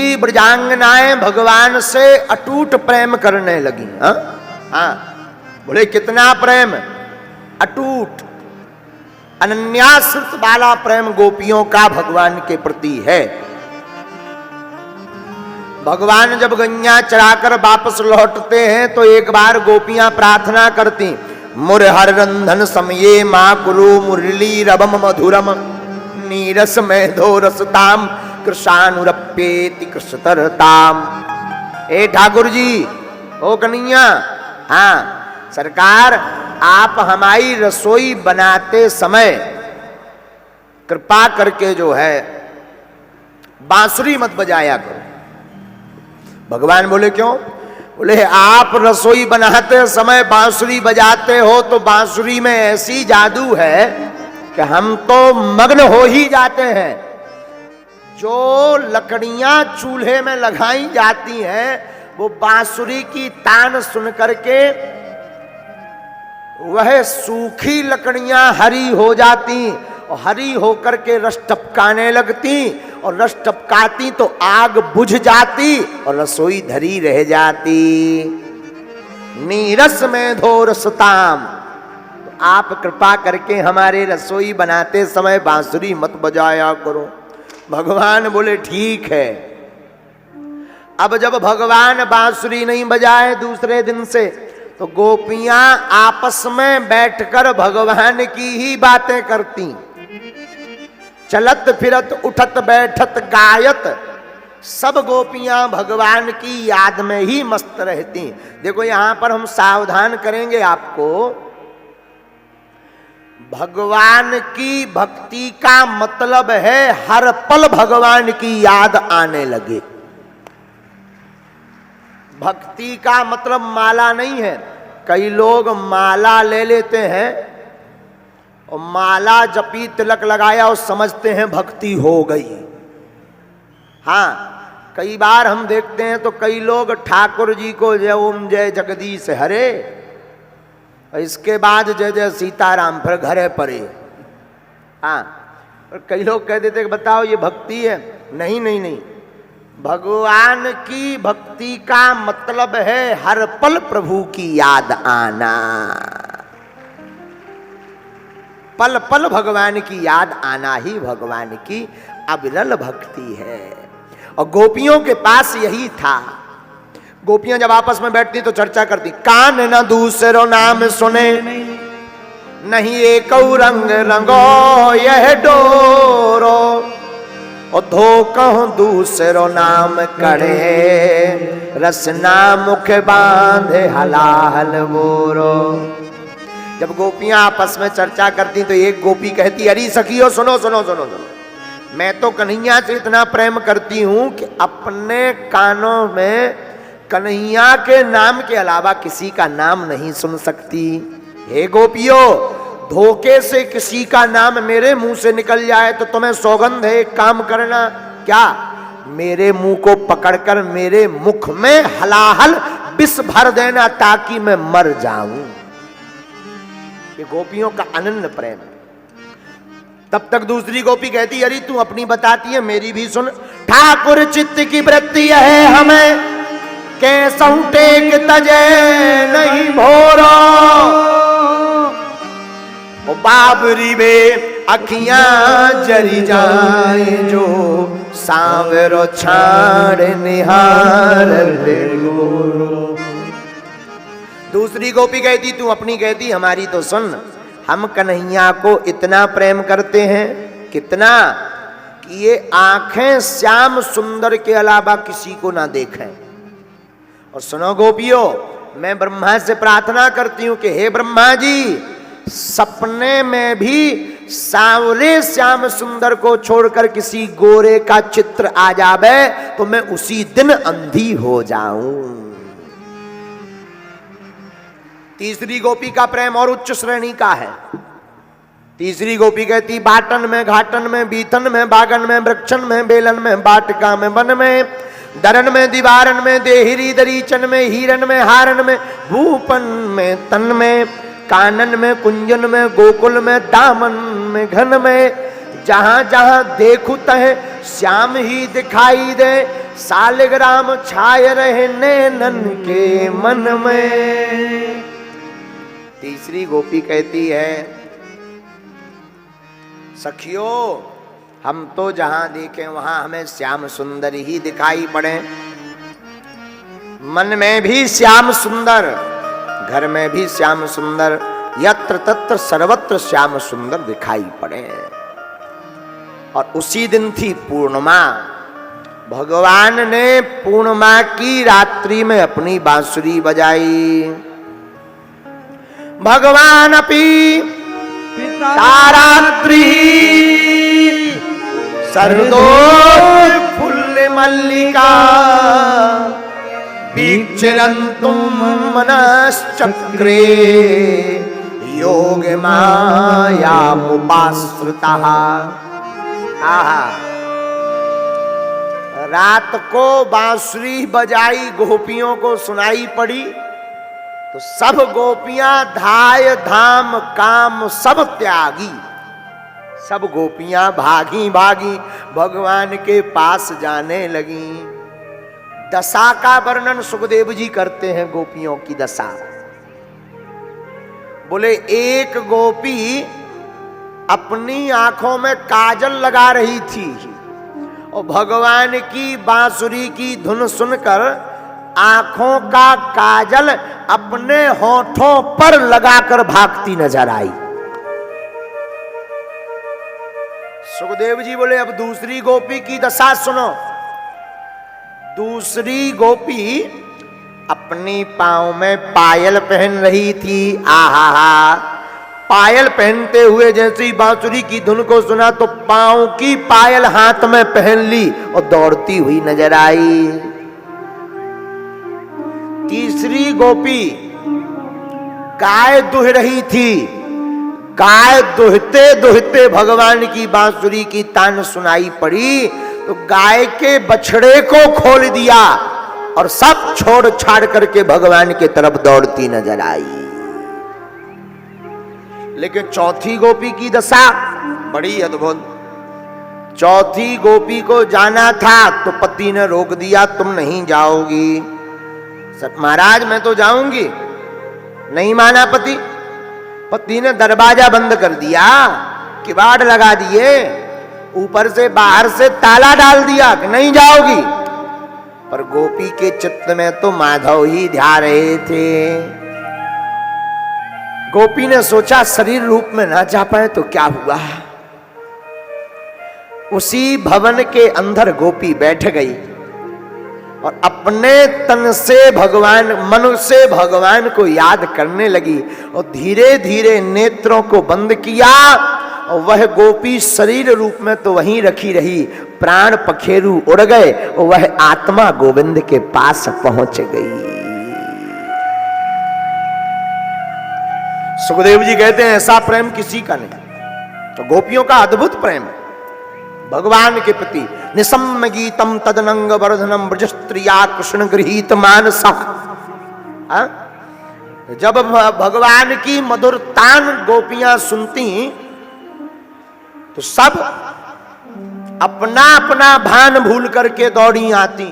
सभी ब्रजांगनाएं भगवान से अटूट प्रेम करने लगी। हाँ, बोले कितना प्रेम, अटूट अनन्याश्रित वाला प्रेम गोपियों का भगवान के प्रति है। भगवान जब गैया चराकर वापस लौटते हैं तो एक बार गोपियां प्रार्थना करती, मुरहर रंधन समये मां कुरु मुरली रवम मधुरम नीरस मेधो रसताम कृषानुरप्येति कृषतरताम। ए ठाकुर जी, ओ कन्हैया, हाँ सरकार, आप हमारी रसोई बनाते समय कृपा करके जो है बांसुरी मत बजाया करो। भगवान बोले क्यों? बोले आप रसोई बनाते समय बांसुरी बजाते हो तो बांसुरी में ऐसी जादू है कि हम तो मग्न हो ही जाते हैं। जो लकड़ियां चूल्हे में लगाई जाती हैं वो बांसुरी की तान सुन करके वह सूखी लकड़ियां हरी हो जाती और हरी होकर के रस टपकाने लगती और रस टपकाती तो आग बुझ जाती और रसोई धरी रह जाती। नीरस में धो रसताम, आप कृपा करके हमारे रसोई बनाते समय बांसुरी मत बजाया करो। भगवान बोले ठीक है। अब जब भगवान बांसुरी नहीं बजाए दूसरे दिन से तो गोपियां आपस में बैठकर भगवान की ही बातें करती, चलत फिरत उठत बैठत गायत सब गोपियां भगवान की याद में ही मस्त रहती। देखो यहां पर हम सावधान करेंगे आपको, भगवान की भक्ति का मतलब है हर पल भगवान की याद आने लगे। भक्ति का मतलब माला नहीं है। कई लोग माला ले लेते हैं और माला जपी तिलक लगाया और समझते हैं भक्ति हो गई। हाँ, कई बार हम देखते हैं तो कई लोग ठाकुर जी को जय ओम जय जगदीश हरे, इसके बाद जय जय सीताराम, फिर घरे परे। हाँ, और कई लोग कह देते कि बताओ ये भक्ति है। नहीं नहीं नहीं, भगवान की भक्ति का मतलब है हर पल प्रभु की याद आना। पल पल भगवान की याद आना ही भगवान की अविरल भक्ति है। और गोपियों के पास यही था। गोपियां जब आपस में बैठती तो चर्चा करती, कान न दूसरो नाम सुने, नहीं एक रंग रंगो यह डोरो, और धोकहु दूसरो नाम कड़े, रसना मुख बांधे हलाहल बोरो। जब गोपियां आपस में चर्चा करती तो एक गोपी कहती, अरे सखियो सुनो सुनो सुनो सुनो, मैं तो कन्हैया से इतना प्रेम करती हूं कि अपने कानों में कन्हैया के नाम के अलावा किसी का नाम नहीं सुन सकती। हे गोपियों, धोखे से किसी का नाम मेरे मुंह से निकल जाए तो तुम्हें सौगंध है, एक काम करना, क्या मेरे मुंह को पकड़कर मेरे मुख में हलाहल विष भर देना ताकि मैं मर जाऊं। ये गोपियों का अनन्य प्रेम। तब तक दूसरी गोपी कहती, अरे तू अपनी बताती है, मेरी भी सुन। ठाकुर चित्त की वृत्ति है हमें, कैसहु टेक तजे नहीं भोरो, ओ बाबरी में अखियां जरी जाए जो, सांवरो छाड़ निहार ले गोरो। दूसरी गोपी कहती, तू अपनी कहती, हमारी तो सुन। हम कन्हैया को इतना प्रेम करते हैं, कितना कि ये आंखें श्याम सुंदर के अलावा किसी को ना देखें। और सुनो गोपियों, मैं ब्रह्मा से प्रार्थना करती हूं कि हे ब्रह्मा जी, सपने में भी सांवरे श्याम सुंदर को छोड़कर किसी गोरे का चित्र आ जावे तो मैं उसी दिन अंधी हो जाऊं। तीसरी गोपी का प्रेम और उच्च श्रेणी का है। तीसरी गोपी कहती, बाटन में घाटन में बीथन में बागन में वृक्षन में बेलन में बाटिका में वन में दरन में दीवारन में देहरी दरीचन में हीरन में हारन में भूपन में तन में कानन में कुंजन में गोकुल में दामन में घन में, जहां जहां देखूं तहे श्याम ही दिखाई दे, सालिग्राम छाए रहे नैनन के मन में। तीसरी गोपी कहती है, सखियों हम तो जहां देखें वहां हमें श्याम सुंदर ही दिखाई पड़े, मन में भी श्याम सुंदर, घर में भी श्याम सुंदर, यत्र तत्र सर्वत्र श्याम सुंदर दिखाई पड़े। और उसी दिन थी पूर्णिमा। भगवान ने पूर्णिमा की रात्रि में अपनी बांसुरी बजाई। भगवान अपि तारात्रि सरदो फुल्ल मल्लिका वीक्षरन्तुं मनश्चक्रे योग मायामुपाश्रितः। आहा, रात को बांसुरी बजाई, गोपियों को सुनाई पड़ी तो सब गोपियां धाय धाम काम सब त्यागी, सब गोपियां भागी भागी भगवान के पास जाने लगी। दशा का वर्णन सुखदेव जी करते हैं, गोपियों की दशा। बोले एक गोपी अपनी आंखों में काजल लगा रही थी और भगवान की बांसुरी की धुन सुनकर आंखों का काजल अपने होठों पर लगाकर भागती नजर आई। सुखदेव जी बोले अब दूसरी गोपी की दशा सुनो। दूसरी गोपी अपनी पांव में पायल पहन रही थी। आहा हा, पायल पहनते हुए जैसी बांसुरी की धुन को सुना तो पांव की पायल हाथ में पहन ली और दौड़ती हुई नजर आई। तीसरी गोपी गाय दुह रही थी। गाय दुहते दुहते भगवान की बांसुरी की तान सुनाई पड़ी तो गाय के बछड़े को खोल दिया और सब छोड़ छाड़ करके भगवान की तरफ दौड़ती नजर आई। लेकिन चौथी गोपी की दशा बड़ी अद्भुत। चौथी गोपी को जाना था तो पति ने रोक दिया, तुम नहीं जाओगी। महाराज मैं तो जाऊंगी। नहीं माना पति। पति ने दरवाजा बंद कर दिया, किवाड़ लगा दिए, ऊपर से बाहर से ताला डाल दिया कि नहीं जाओगी। पर गोपी के चित्त में तो माधव ही ध्या रहे थे। गोपी ने सोचा शरीर रूप में ना जा पाए तो क्या हुआ। उसी भवन के अंदर गोपी बैठ गई और अपने तन से भगवान, मन से भगवान को याद करने लगी और धीरे धीरे नेत्रों को बंद किया और वह गोपी शरीर रूप में तो वहीं रखी रही, प्राण पखेरु उड़ गए और वह आत्मा गोविंद के पास पहुंच गई। सुखदेव जी कहते हैं ऐसा प्रेम किसी का नहीं। तो गोपियों का अद्भुत प्रेम है भगवान के प्रति। निसम्म गीतम तदनंग वर्धनम ब्रज स्त्रिया कृष्ण गृहीत मानसा। जब भगवान की मधुर तान गोपियां सुनती तो सब अपना अपना भान भूल करके दौड़ी आती।